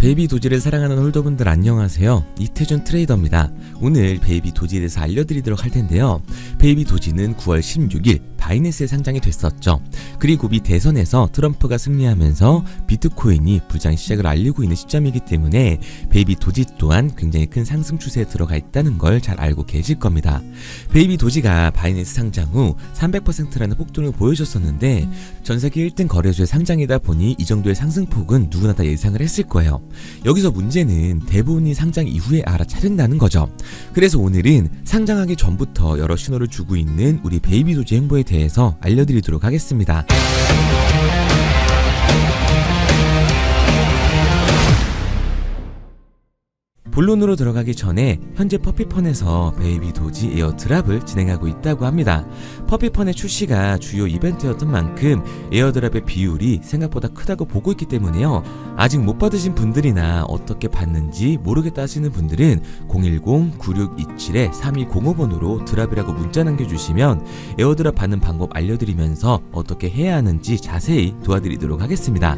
베이비 도지를 사랑하는 홀더분들 안녕하세요. 이태준 트레이더입니다. 오늘 베이비 도지에 대해서 알려드리도록 할 텐데요. 베이비 도지는 9월 16일 바이낸스에 상장이 됐었죠. 그리고 미 대선에서 트럼프가 승리하면서 비트코인이 부장 시작을 알리고 있는 시점이기 때문에 베이비 도지 또한 굉장히 큰 상승 추세에 들어가 있다는 걸 잘 알고 계실 겁니다. 베이비 도지가 바이낸스 상장 후 300%라는 폭등을 보여줬었는데 전세계 1등 거래소의 상장이다 보니 이 정도의 상승폭은 누구나 다 예상을 했을 거예요. 여기서 문제는 대부분이 상장 이후에 알아차린다는 거죠. 그래서 오늘은 상장하기 전부터 여러 신호를 주고 있는 우리 베이비 도지 행보에 대해서 알려드리도록 하겠습니다. 본론으로 들어가기 전에 현재 퍼피펀에서 베이비 도지 에어드랍을 진행하고 있다고 합니다. 퍼피펀의 출시가 주요 이벤트였던 만큼 에어드랍의 비율이 생각보다 크다고 보고 있기 때문에요. 아직 못 받으신 분들이나 어떻게 받는지 모르겠다 하시는 분들은 010-9627-3205번으로 드랍이라고 문자 남겨주시면 에어드랍 받는 방법 알려드리면서 어떻게 해야 하는지 자세히 도와드리도록 하겠습니다.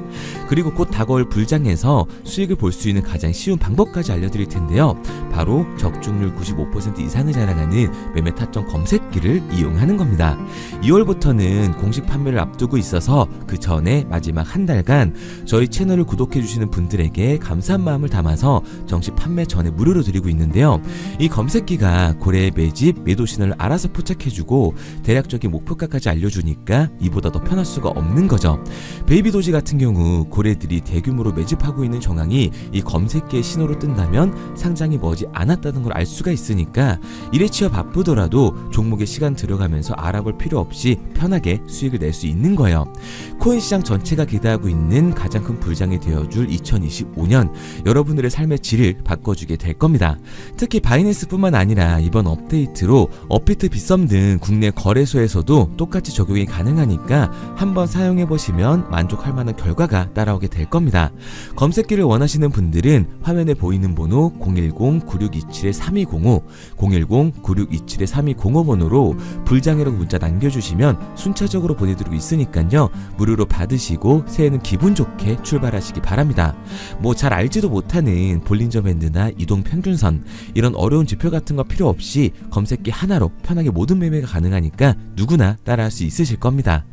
그리고 곧 다가올 불장에서 수익을 볼 수 있는 가장 쉬운 방법까지 알려드릴 텐데요. 바로 적중률 95% 이상을 자랑하는 매매 타점 검색기를 이용하는 겁니다. 2월부터는 공식 판매를 앞두고 있어서 그 전에 마지막 한 달간 저희 채널을 구독해주시는 분들에게 감사한 마음을 담아서 정식 판매 전에 무료로 드리고 있는데요. 이 검색기가 고래의 매집, 매도 신호를 알아서 포착해주고 대략적인 목표가까지 알려주니까 이보다 더 편할 수가 없는 거죠. 베이비 도지 같은 경우 고래들이 대규모로 매집하고 있는 정황이 이 검색기의 신호로 뜬다면 상장이 머지 않았다는 걸 알 수가 있으니까 일에 치여 바쁘더라도 종목에 시간 들여가면서 알아볼 필요 없이 편하게 수익을 낼 수 있는 거예요. 코인 시장 전체가 기대하고 있는 가장 큰 불장이 되어줄 2025년 여러분들의 삶의 질을 바꿔주게 될 겁니다. 특히 바이낸스뿐만 아니라 이번 업데이트로 업비트, 빗썸 등 국내 거래소에서도 똑같이 적용이 가능하니까 한번 사용해보시면 만족할 만한 결과가 따라오게 될 겁니다. 검색기를 원하시는 분들은 화면에 보이는 번호 010-9627-3205, 010-9627-3205번으로 불장이라고 문자 남겨주시면 순차적으로 보내드리고 있으니까요. 무료로 받으시고 새해는 기분 좋게 출발하시기 바랍니다. 뭐 잘 알지도 못하는 볼린저 밴드나 이동 평균선 이런 어려운 지표 같은 거 필요 없이 검색기 하나로 편하게 모든 매매가 가능하니까 누구나 따라할 수 있으실 겁니다.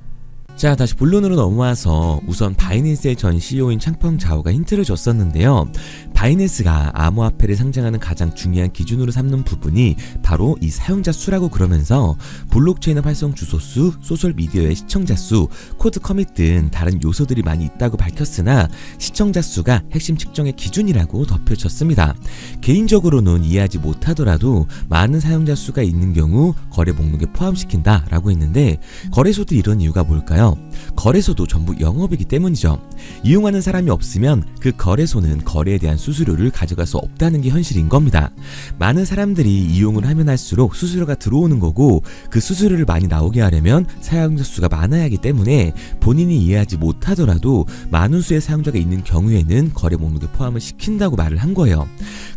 자, 다시 본론으로 넘어와서 우선 바이낸스의 전 CEO인 창펑 자오가 힌트를 줬었는데요. 바이낸스가 암호화폐를 상장하는 가장 중요한 기준으로 삼는 부분이 바로 이 사용자 수라고 그러면서 블록체인의 활성 주소 수, 소셜미디어의 시청자 수, 코드 커밋 등 다른 요소들이 많이 있다고 밝혔으나 시청자 수가 핵심 측정의 기준이라고 덧붙였습니다. 개인적으로는 이해하지 못하더라도 많은 사용자 수가 있는 경우 거래 목록에 포함시킨다 라고 했는데 거래소들이 이런 이유가 뭘까요? 거래소도 전부 영업이기 때문이죠. 이용하는 사람이 없으면 그 거래소는 거래에 대한 수수료를 가져갈 수 없다는 게 현실인 겁니다. 많은 사람들이 이용을 하면 할수록 수수료가 들어오는 거고 그 수수료를 많이 나오게 하려면 사용자 수가 많아야 하기 때문에 본인이 이해하지 못하더라도 많은 수의 사용자가 있는 경우에는 거래 목록에 포함을 시킨다고 말을 한 거예요.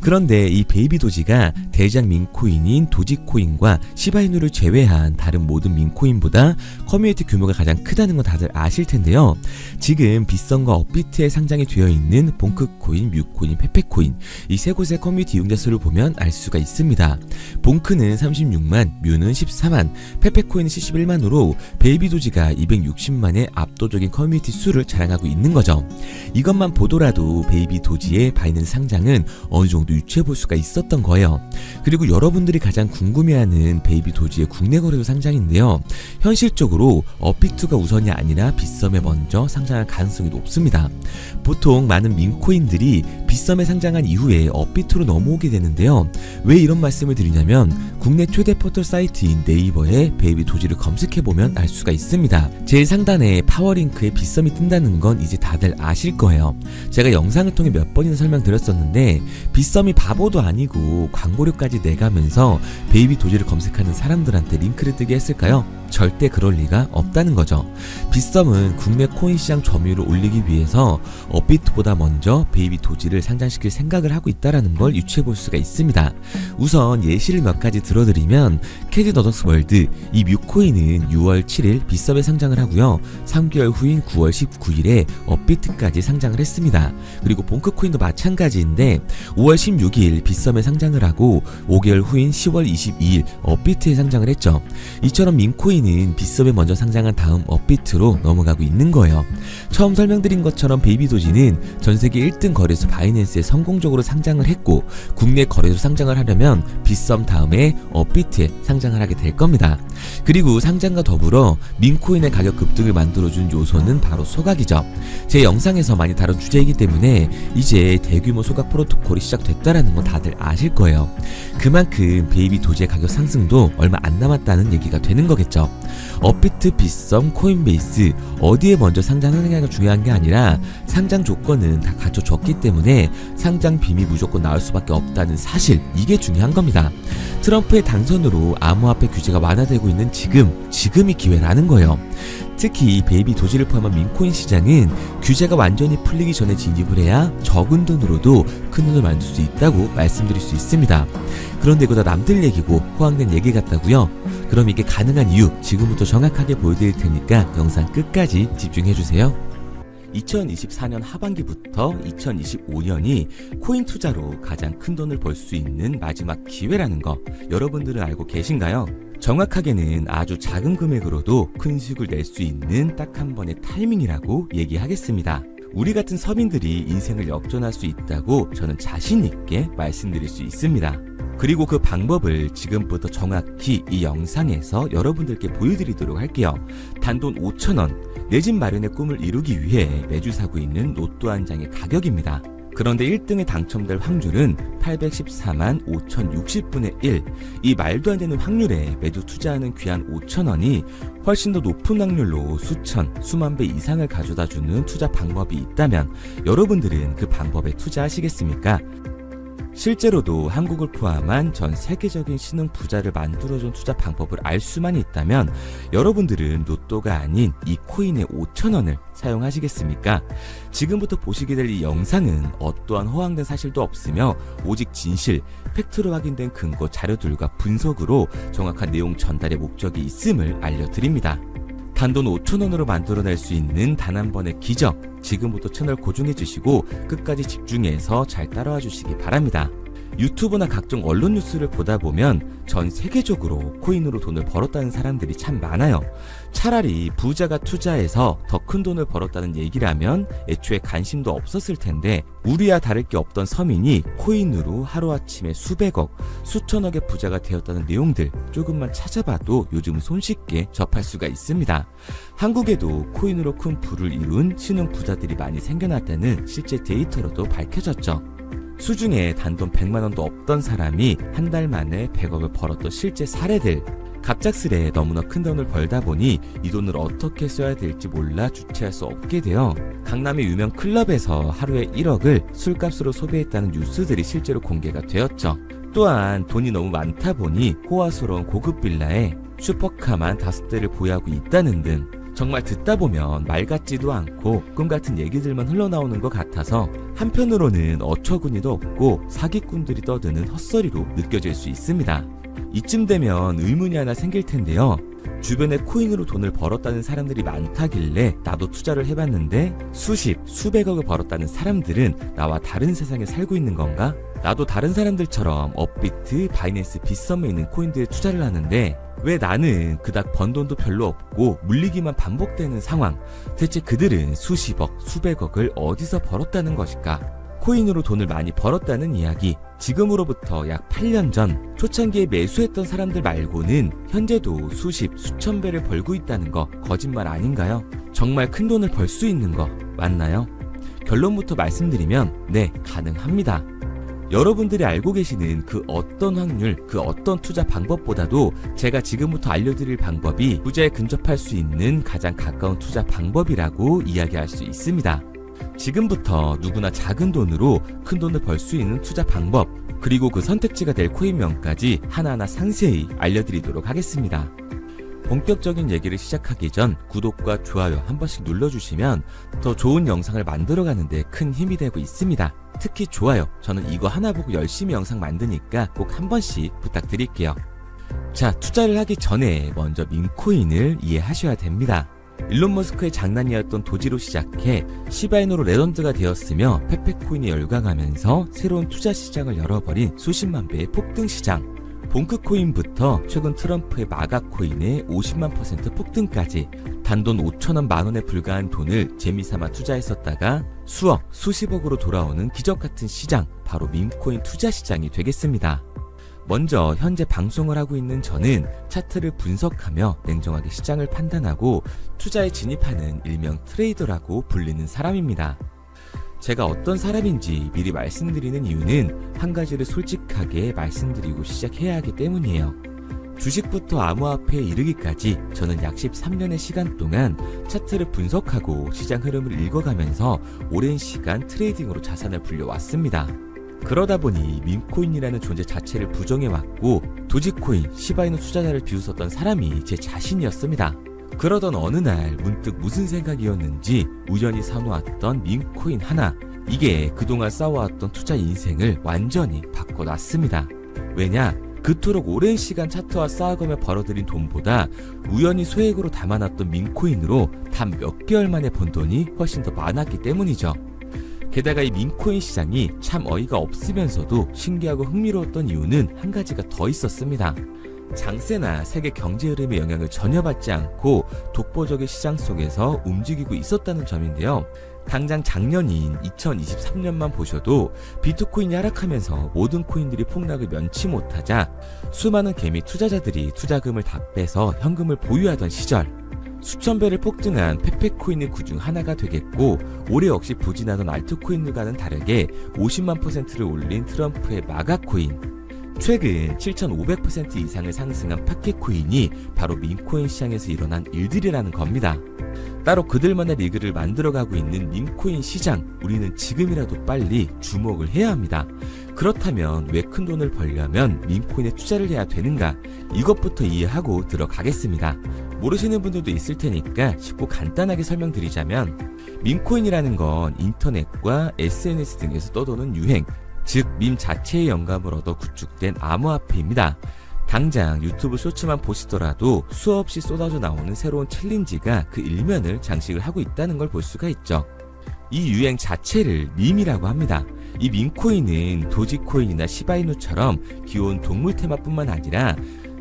그런데 이 베이비 도지가 대장 민코인인 도지코인과 시바이누를 제외한 다른 모든 민코인보다 커뮤니티 규모가 가장 크다는 건 다들 아실 텐데요. 지금 빗썸과 업비트에 상장이 되어 있는 봉크코인, 뮤코인, 페페코인 이 세 곳의 커뮤니티 이용자 수를 보면 알 수가 있습니다. 봉크는 36만, 뮤는 14만, 페페코인은 71만으로 베이비 도지가 260만의 압도적인 커뮤니티 수를 자랑하고 있는 거죠. 이것만 보더라도 베이비 도지의 바이낸스 상장은 어느 정도 유추해 볼 수가 있었던 거예요. 그리고 여러분들이 가장 궁금해하는 베이비 도지의 국내 거래소 상장인데요. 현실적으로 업비트가 우선이 아니라 빗썸에 먼저 상장할 가능성이 높습니다. 보통 많은 민코인들이 빗썸에 상장한 이후에 업비트로 넘어오게 되는데요. 왜 이런 말씀을 드리냐면 국내 최대 포털 사이트인 네이버에 베이비 도지를 검색해보면 알 수가 있습니다. 제일 상단에 파워링크에 빗썸이 뜬다는 건 이제 다들 아실 거예요. 제가 영상을 통해 몇 번이나 설명드렸었는데 빗썸이 바보도 아니고 광고료까지 내가면서 베이비 도지를 검색하는 사람들한테 링크를 뜨게 했을까요? 절대 그럴 리가 없다는 거죠. 빗썸은 국내 코인 시장 점유율을 올리기 위해서 업비트보다 먼저 베이비 도지를 상장시킬 생각을 하고 있다는 걸 유추해 볼 수가 있습니다. 우선 예시를 몇 가지 들어드리면 아케드 너더스 월드, 이 뮤코인은 6월 7일 빗썸에 상장을 하고요. 3개월 후인 9월 19일에 업비트까지 상장을 했습니다. 그리고 봉크코인도 마찬가지인데 5월 16일 빗썸에 상장을 하고 5개월 후인 10월 22일 업비트에 상장을 했죠. 이처럼 민코인은 빗썸에 먼저 상장한 다음 업비트로 넘어가고 있는 거예요. 처음 설명드린 것처럼 베이비도지는 전세계 1등 거래소 바이낸스에 성공적으로 상장을 했고 국내 거래소 상장을 하려면 빗썸 다음에 업비트에 상장을 하게 될 겁니다. 그리고 상장과 더불어 민코인의 가격 급등을 만들어준 요소는 바로 소각이죠. 제 영상에서 많이 다룬 주제이기 때문에 이제 대규모 소각 프로토콜이 시작됐다라는 거 다들 아실 거예요. 그만큼 베이비도지의 가격 상승도 얼마 안 남았다는 얘기가 되는 거겠죠. 업비트, 빗썸, 코인베이스 어디에 먼저 상장하느냐가 중요한 게 아니라 상장 조건은 다 갖춰졌기 때문에 상장 빔이 무조건 나올 수밖에 없다는 사실, 이게 중요한 겁니다. 트럼프의 당선으로 암호화폐 규제가 완화되고 있는 지금이 기회라는 거예요. 특히 베이비도지를 포함한 민코인 시장은 규제가 완전히 풀리기 전에 진입을 해야 적은 돈으로도 큰 돈을 만들 수 있다고 말씀드릴 수 있습니다. 그런데 이거 다 남들 얘기고 호황된 얘기 같다고요? 그럼 이게 가능한 이유 지금부터 정확하게 보여드릴 테니까 영상 끝까지 집중해주세요. 2024년 하반기부터 2025년이 코인 투자로 가장 큰 돈을 벌 수 있는 마지막 기회라는 거 여러분들은 알고 계신가요? 정확하게는 아주 작은 금액으로도 큰 수익을 낼 수 있는 딱 한 번의 타이밍이라고 얘기하겠습니다. 우리 같은 서민들이 인생을 역전할 수 있다고 저는 자신 있게 말씀드릴 수 있습니다. 그리고 그 방법을 지금부터 정확히 이 영상에서 여러분들께 보여드리도록 할게요. 단돈 5,000원, 내 집 마련의 꿈을 이루기 위해 매주 사고 있는 로또 한 장의 가격입니다. 그런데 1등에 당첨될 확률은 814만 5060분의 1. 이 말도 안 되는 확률에 매주 투자하는 귀한 5,000원이 훨씬 더 높은 확률로 수천, 수만 배 이상을 가져다 주는 투자 방법이 있다면 여러분들은 그 방법에 투자하시겠습니까? 실제로도 한국을 포함한 전 세계적인 신흥 부자를 만들어준 투자 방법을 알 수만 있다면 여러분들은 로또가 아닌 이 코인의 5,000원을 사용하시겠습니까? 지금부터 보시게 될 이 영상은 어떠한 허황된 사실도 없으며 오직 진실, 팩트로 확인된 근거 자료들과 분석으로 정확한 내용 전달의 목적이 있음을 알려드립니다. 단돈 5,000원으로 만들어낼 수 있는 단 한 번의 기적, 지금부터 채널 고정해주시고 끝까지 집중해서 잘 따라와 주시기 바랍니다. 유튜브나 각종 언론 뉴스를 보다 보면 전 세계적으로 코인으로 돈을 벌었다는 사람들이 참 많아요. 차라리 부자가 투자해서 더 큰 돈을 벌었다는 얘기라면 애초에 관심도 없었을 텐데 우리와 다를 게 없던 서민이 코인으로 하루아침에 수백억, 수천억의 부자가 되었다는 내용들 조금만 찾아봐도 요즘 손쉽게 접할 수가 있습니다. 한국에도 코인으로 큰 부를 이룬 신흥 부자들이 많이 생겨났다는 실제 데이터로도 밝혀졌죠. 수중에 단돈 100만원도 없던 사람이 한 달 만에 100억을 벌었던 실제 사례들. 갑작스레 너무나 큰 돈을 벌다 보니 이 돈을 어떻게 써야 될지 몰라 주체할 수 없게 되어 강남의 유명 클럽에서 하루에 1억을 술값으로 소비했다는 뉴스들이 실제로 공개가 되었죠. 또한 돈이 너무 많다 보니 호화스러운 고급 빌라에 슈퍼카만 5대를 보유하고 있다는 등 정말 듣다 보면 말 같지도 않고 꿈 같은 얘기들만 흘러나오는 것 같아서 한편으로는 어처구니도 없고 사기꾼들이 떠드는 헛소리로 느껴질 수 있습니다. 이쯤 되면 의문이 하나 생길 텐데요. 주변에 코인으로 돈을 벌었다는 사람들이 많다길래 나도 투자를 해봤는데 수십, 수백억을 벌었다는 사람들은 나와 다른 세상에 살고 있는 건가? 나도 다른 사람들처럼 업비트, 바이낸스, 빗썸에 있는 코인들에 투자를 하는데 왜 나는 그닥 번 돈도 별로 없고 물리기만 반복되는 상황? 대체 그들은 수십억, 수백억을 어디서 벌었다는 것일까? 코인으로 돈을 많이 벌었다는 이야기, 지금으로부터 약 8년 전 초창기에 매수했던 사람들 말고는 현재도 수십, 수천 배를 벌고 있다는 거 거짓말 아닌가요? 정말 큰 돈을 벌 수 있는 거 맞나요? 결론부터 말씀드리면 네, 가능합니다. 여러분들이 알고 계시는 그 어떤 확률, 그 어떤 투자 방법보다도 제가 지금부터 알려드릴 방법이 부자에 근접할 수 있는 가장 가까운 투자 방법이라고 이야기할 수 있습니다. 지금부터 누구나 작은 돈으로 큰 돈을 벌 수 있는 투자 방법, 그리고 그 선택지가 될 코인명까지 하나하나 상세히 알려드리도록 하겠습니다. 본격적인 얘기를 시작하기 전 구독과 좋아요 한 번씩 눌러주시면 더 좋은 영상을 만들어가는 데 큰 힘이 되고 있습니다. 특히 좋아요, 저는 이거 하나 보고 열심히 영상 만드니까 꼭 한 번씩 부탁드릴게요. 자, 투자를 하기 전에 먼저 민코인을 이해하셔야 됩니다. 일론 머스크의 장난이었던 도지로 시작해 시바이누로 레전드가 되었으며 페페코인이 열광하면서 새로운 투자 시장을 열어버린 수십만 배의 폭등 시장. 봉크코인부터 최근 트럼프의 마가코인의 50만% 폭등까지 단돈 5천원 만원에 불과한 돈을 재미삼아 투자했었다가 수억, 수십억으로 돌아오는 기적같은 시장, 바로 밈코인 투자 시장이 되겠습니다. 먼저 현재 방송을 하고 있는 저는 차트를 분석하며 냉정하게 시장을 판단하고 투자에 진입하는 일명 트레이더라고 불리는 사람입니다. 제가 어떤 사람인지 미리 말씀드리는 이유는 한 가지를 솔직하게 말씀드리고 시작해야 하기 때문이에요. 주식부터 암호화폐에 이르기까지 저는 약 13년의 시간 동안 차트를 분석하고 시장 흐름을 읽어가면서 오랜 시간 트레이딩으로 자산을 불려왔습니다. 그러다 보니 밈코인이라는 존재 자체를 부정해왔고 도지코인, 시바이누 투자자를 비웃었던 사람이 제 자신이었습니다. 그러던 어느 날 문득 무슨 생각이었는지 우연히 사놓았던 밈코인 하나, 이게 그동안 쌓아왔던 투자 인생을 완전히 바꿔놨습니다. 왜냐? 그토록 오랜 시간 차트와 쌓아가며 벌어들인 돈보다 우연히 소액으로 담아놨던 밈코인으로 단 몇 개월 만에 번 돈이 훨씬 더 많았기 때문이죠. 게다가 이 밈코인 시장이 참 어이가 없으면서도 신기하고 흥미로웠던 이유는 한 가지가 더 있었습니다. 장세나 세계 경제 흐름의 영향을 전혀 받지 않고 독보적인 시장 속에서 움직이고 있었다는 점인데요. 당장 작년인 2023년만 보셔도 비트코인이 하락하면서 모든 코인들이 폭락을 면치 못하자 수많은 개미 투자자들이 투자금을 다 빼서 현금을 보유하던 시절, 수천 배를 폭등한 페페코인이 그중 하나가 되겠고, 올해 역시 부진하던 알트코인들과는 다르게 50만 %를 올린 트럼프의 마가코인, 최근 7,500% 이상을 상승한 파켓코인이 바로 밈코인 시장에서 일어난 일들이라는 겁니다. 따로 그들만의 리그를 만들어가고 있는 밈코인 시장, 우리는 지금이라도 빨리 주목을 해야 합니다. 그렇다면 왜 큰 돈을 벌려면 밈코인에 투자를 해야 되는가? 이것부터 이해하고 들어가겠습니다. 모르시는 분들도 있을 테니까 쉽고 간단하게 설명드리자면, 밈코인이라는 건 인터넷과 SNS 등에서 떠도는 유행, 즉 밈 자체의 영감을 얻어 구축된 암호화폐입니다. 당장 유튜브 쇼츠만 보시더라도 수없이 쏟아져 나오는 새로운 챌린지가 그 일면을 장식을 하고 있다는 걸 볼 수가 있죠. 이 유행 자체를 밈이라고 합니다. 이 밈코인은 도지코인이나 시바이누처럼 귀여운 동물 테마뿐만 아니라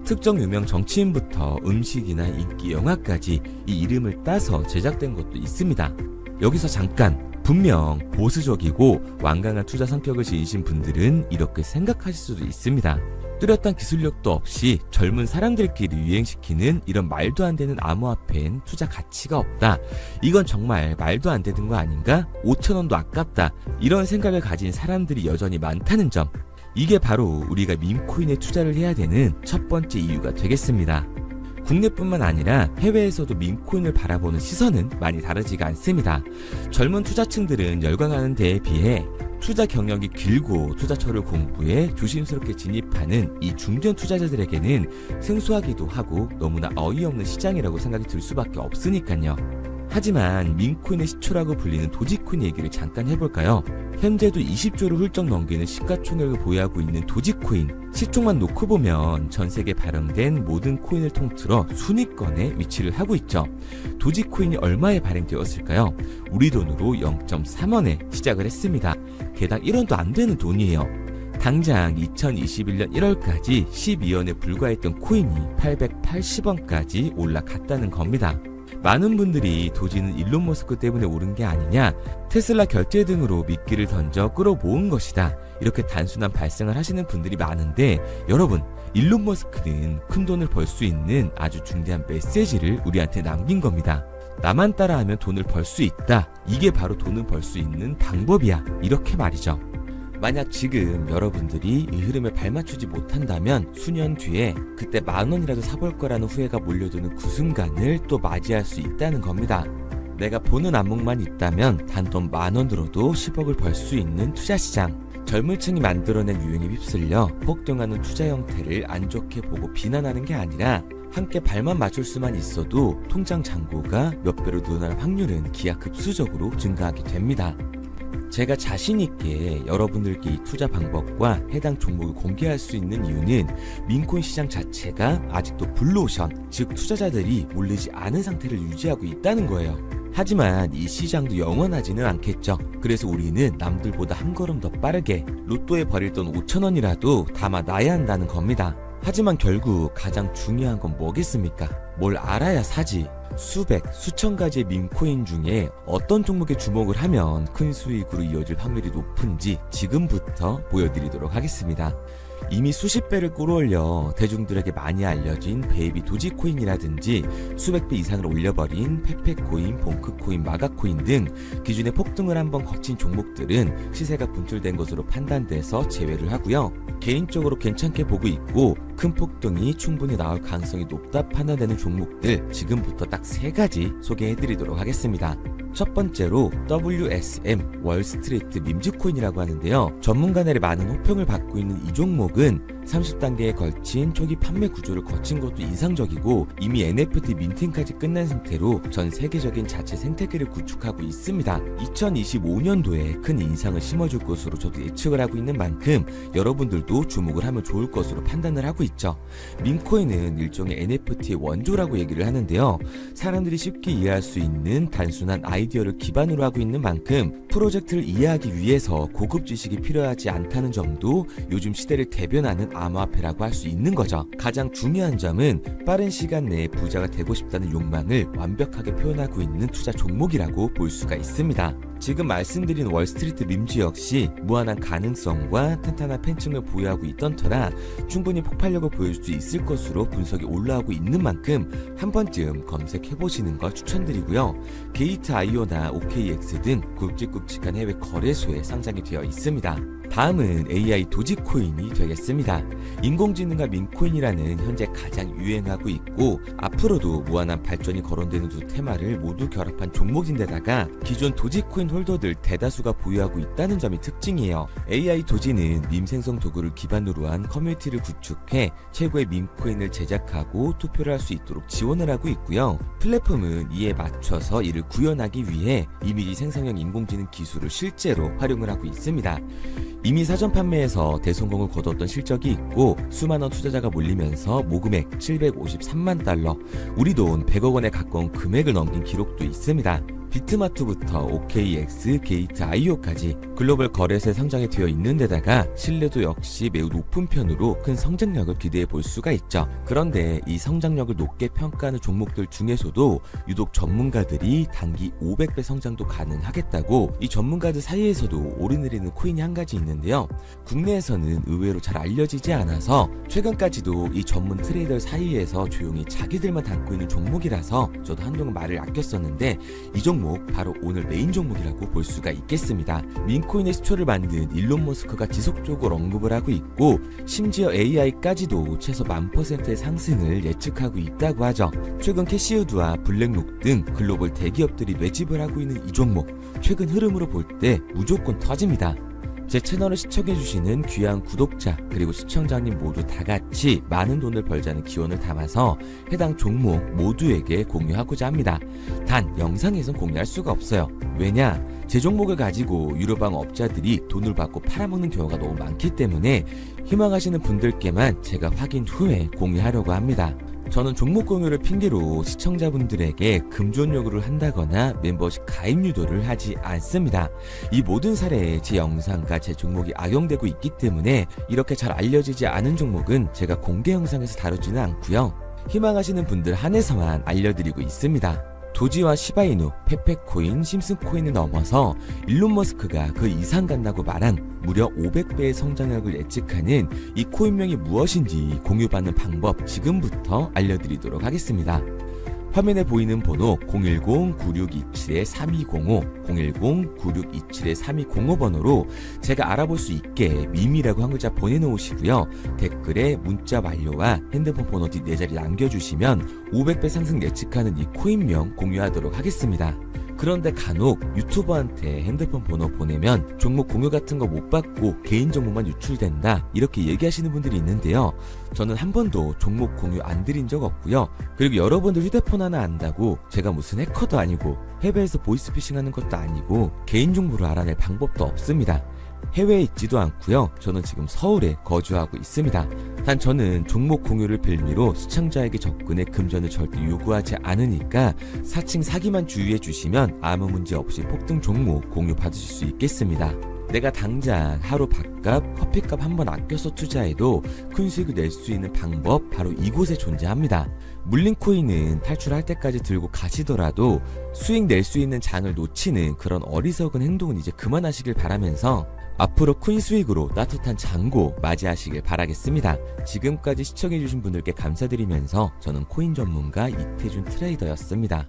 특정 유명 정치인부터 음식이나 인기 영화까지 이 이름을 따서 제작된 것도 있습니다. 여기서 잠깐, 분명 보수적이고 완강한 투자 성격을 지니신 분들은 이렇게 생각하실 수도 있습니다. 뚜렷한 기술력도 없이 젊은 사람들끼리 유행시키는 이런 말도 안 되는 암호화폐엔 투자 가치가 없다. 이건 정말 말도 안 되는 거 아닌가? 5,000원도 아깝다. 이런 생각을 가진 사람들이 여전히 많다는 점. 이게 바로 우리가 밈코인에 투자를 해야 되는 첫 번째 이유가 되겠습니다. 국내뿐만 아니라 해외에서도 밈코인을 바라보는 시선은 많이 다르지가 않습니다. 젊은 투자층들은 열광하는 데에 비해 투자 경력이 길고 투자처를 공부해 조심스럽게 진입하는 이 중견 투자자들에게는 생소하기도 하고 너무나 어이없는 시장이라고 생각이 들 수밖에 없으니까요. 하지만 밈코인의 시초라고 불리는 도지코인 얘기를 잠깐 해볼까요? 현재도 20조를 훌쩍 넘기는 시가총액을 보유하고 있는 도지코인, 시총만 놓고 보면 전 세계 발행된 모든 코인을 통틀어 순위권에 위치를 하고 있죠. 도지코인이 얼마에 발행되었을까요? 우리 돈으로 0.3원에 시작을 했습니다. 개당 1원도 안 되는 돈이에요. 당장 2021년 1월까지 12원에 불과했던 코인이 880원까지 올라갔다는 겁니다. 많은 분들이 도지는 일론 머스크 때문에 오른 게 아니냐, 테슬라 결제 등으로 미끼를 던져 끌어모은 것이다, 이렇게 단순한 발생을 하시는 분들이 많은데, 여러분, 일론 머스크는 큰 돈을 벌 수 있는 아주 중대한 메시지를 우리한테 남긴 겁니다. 나만 따라하면 돈을 벌 수 있다. 이게 바로 돈을 벌 수 있는 방법이야. 이렇게 말이죠. 만약 지금 여러분들이 이 흐름에 발맞추지 못한다면 수년 뒤에 그때 10,000원이라도 사볼 거라는 후회가 몰려드는 그 순간을 또 맞이할 수 있다는 겁니다. 내가 보는 안목만 있다면 단돈 10,000원 들어도 10억을 벌 수 있는 투자시장. 젊은 층이 만들어낸 유행에 휩쓸려 폭등하는 투자 형태를 안 좋게 보고 비난하는 게 아니라 함께 발만 맞출 수만 있어도 통장 잔고가 몇 배로 늘어날 확률은 기하급수적으로 증가하게 됩니다. 제가 자신있게 여러분들께 이 투자 방법과 해당 종목을 공개할 수 있는 이유는 민코인 시장 자체가 아직도 블루오션, 즉 투자자들이 몰리지 않은 상태를 유지하고 있다는 거예요. 하지만 이 시장도 영원하지는 않겠죠. 그래서 우리는 남들보다 한 걸음 더 빠르게 로또에 버릴 돈 5,000원이라도 담아놔야 한다는 겁니다. 하지만 결국 가장 중요한 건 뭐겠습니까? 뭘 알아야 사지. 수백, 수천 가지의 밈코인 중에 어떤 종목에 주목을 하면 큰 수익으로 이어질 확률이 높은지 지금부터 보여드리도록 하겠습니다. 이미 수십 배를 끌어올려 대중들에게 많이 알려진 베이비 도지코인이라든지 수백 배 이상을 올려버린 페페코인, 봉크코인, 마가코인 등 기존의 폭등을 한번 거친 종목들은 시세가 분출된 것으로 판단돼서 제외를 하고요. 개인적으로 괜찮게 보고 있고 큰 폭등이 충분히 나올 가능성이 높다 판단되는 종목들 지금부터 딱 3가지 소개해드리도록 하겠습니다. 첫 번째로 WSM 월스트리트 밈즈코인이라고 하는데요. 전문가들의 많은 호평을 받고 있는 이 종목은 30단계에 걸친 초기 판매 구조를 거친 것도 인상적이고 이미 NFT 민팅까지 끝난 상태로 전 세계적인 자체 생태계를 구축하고 있습니다. 2025년도에 큰 인상을 심어줄 것으로 저도 예측을 하고 있는 만큼 여러분들도 주목을 하면 좋을 것으로 판단을 하고 있죠. 밈코인은 일종의 NFT의 원조라고 얘기를 하는데요. 사람들이 쉽게 이해할 수 있는 단순한 아이디어를 기반으로 하고 있는 만큼 프로젝트를 이해하기 위해서 고급 지식이 필요하지 않다는 점도 요즘 시대를 대변하는 암호화폐라고 할 수 있는 거죠. 가장 중요한 점은 빠른 시간 내에 부자가 되고 싶다는 욕망을 완벽하게 표현하고 있는 투자 종목이라고 볼 수가 있습니다. 지금 말씀드린 월스트리트 밈즈 역시 무한한 가능성과 탄탄한 팬층을 보유하고 있던 터라 충분히 폭발력을 보일 수 있을 것으로 분석이 올라오고 있는 만큼 한 번쯤 검색해보시는 걸 추천드리고요. 게이트.io나 OKX 등 굵직굵직한 해외 거래소에 상장이 되어 있습니다. 다음은 AI 도지코인이 되겠습니다. 인공지능과 민코인이라는 현재 가장 유행하고 있고 앞으로도 무한한 발전이 거론되는 두 테마를 모두 결합한 종목인데다가 기존 도지코인 홀더들 대다수가 보유하고 있다는 점이 특징이에요. AI 도지는 밈 생성 도구를 기반으로 한 커뮤니티를 구축해 최고의 밈코인을 제작하고 투표를 할 수 있도록 지원을 하고 있고요. 플랫폼은 이에 맞춰서 이를 구현하기 위해 이미지 생성형 인공지능 기술을 실제로 활용을 하고 있습니다. 이미 사전 판매에서 대성공을 거뒀던 실적이 있고 수만원 투자자가 몰리면서 모금액 753만 달러, 우리 돈 100억 원에 가까운 금액을 넘긴 기록도 있습니다. 비트마트부터 OKX, 게이트.io까지 글로벌 거래소에 상장이 되어 있는 데다가 신뢰도 역시 매우 높은 편으로 큰 성장력을 기대해 볼 수가 있죠. 그런데 이 성장력을 높게 평가하는 종목들 중에서도 유독 전문가들이 단기 500배 성장도 가능하겠다고 이 전문가들 사이에서도 오르내리는 코인이 한 가지 있는데요. 국내에서는 의외로 잘 알려지지 않아서 최근까지도 이 전문 트레이더 사이에서 조용히 자기들만 담고 있는 종목이라서 저도 한동안 말을 아꼈었는데 이 종목 바로 오늘 메인 종목이라고 볼 수가 있겠습니다. 민코인의 시초를 만든 일론 머스크가 지속적으로 언급을 하고 있고 심지어 AI까지도 최소 10,000%의 상승을 예측하고 있다고 하죠. 최근 캐시우드와 블랙록 등 글로벌 대기업들이 매집을 하고 있는 이 종목 최근 흐름으로 볼 때 무조건 터집니다. 제 채널을 시청해주시는 귀한 구독자 그리고 시청자님 모두 다같이 많은 돈을 벌자는 기원을 담아서 해당 종목 모두에게 공유하고자 합니다. 단 영상에선 공유할 수가 없어요. 왜냐? 제 종목을 가지고 유료방 업자들이 돈을 받고 팔아먹는 경우가 너무 많기 때문에 희망하시는 분들께만 제가 확인 후에 공유하려고 합니다. 저는 종목 공유를 핑계로 시청자분들에게 금전 요구를 한다거나 멤버십 가입 유도를 하지 않습니다. 이 모든 사례에 제 영상과 제 종목이 악용되고 있기 때문에 이렇게 잘 알려지지 않은 종목은 제가 공개 영상에서 다루지는 않고요. 희망하시는 분들 한해서만 알려드리고 있습니다. 도지와 시바이누, 페페코인, 심슨코인을 넘어서 일론 머스크가 그 이상 간다고 말한 무려 500배의 성장력을 예측하는 이 코인명이 무엇인지 공유받는 방법 지금부터 알려드리도록 하겠습니다. 화면에 보이는 번호 010-9627-3205, 010-9627-3205 번호로 제가 알아볼 수 있게 밈이라고 한 글자 보내놓으시고요. 댓글에 문자 완료와 핸드폰 번호 뒤 4자리 남겨주시면 500배 상승 예측하는 이 코인명 공유하도록 하겠습니다. 그런데 간혹 유튜버한테 핸드폰 번호 보내면 종목 공유 같은 거 못 받고 개인정보만 유출된다 이렇게 얘기하시는 분들이 있는데요. 저는 한 번도 종목 공유 안 드린 적 없고요. 그리고 여러분들 휴대폰 하나 안다고 제가 무슨 해커도 아니고 해외에서 보이스피싱 하는 것도 아니고 개인정보를 알아낼 방법도 없습니다. 해외에 있지도 않고요. 저는 지금 서울에 거주하고 있습니다. 단 저는 종목 공유를 빌미로 시청자에게 접근의 금전을 절대 요구하지 않으니까 사칭 사기만 주의해 주시면 아무 문제 없이 폭등 종목 공유 받으실 수 있겠습니다. 내가 당장 하루 밥값, 커피값 한번 아껴서 투자해도 큰 수익을 낼 수 있는 방법 바로 이곳에 존재합니다. 물린 코인은 탈출할 때까지 들고 가시더라도 수익 낼 수 있는 장을 놓치는 그런 어리석은 행동은 이제 그만하시길 바라면서 앞으로 큰 수익으로 따뜻한 잔고 맞이하시길 바라겠습니다. 지금까지 시청해주신 분들께 감사드리면서 저는 코인 전문가 이태준 트레이더였습니다.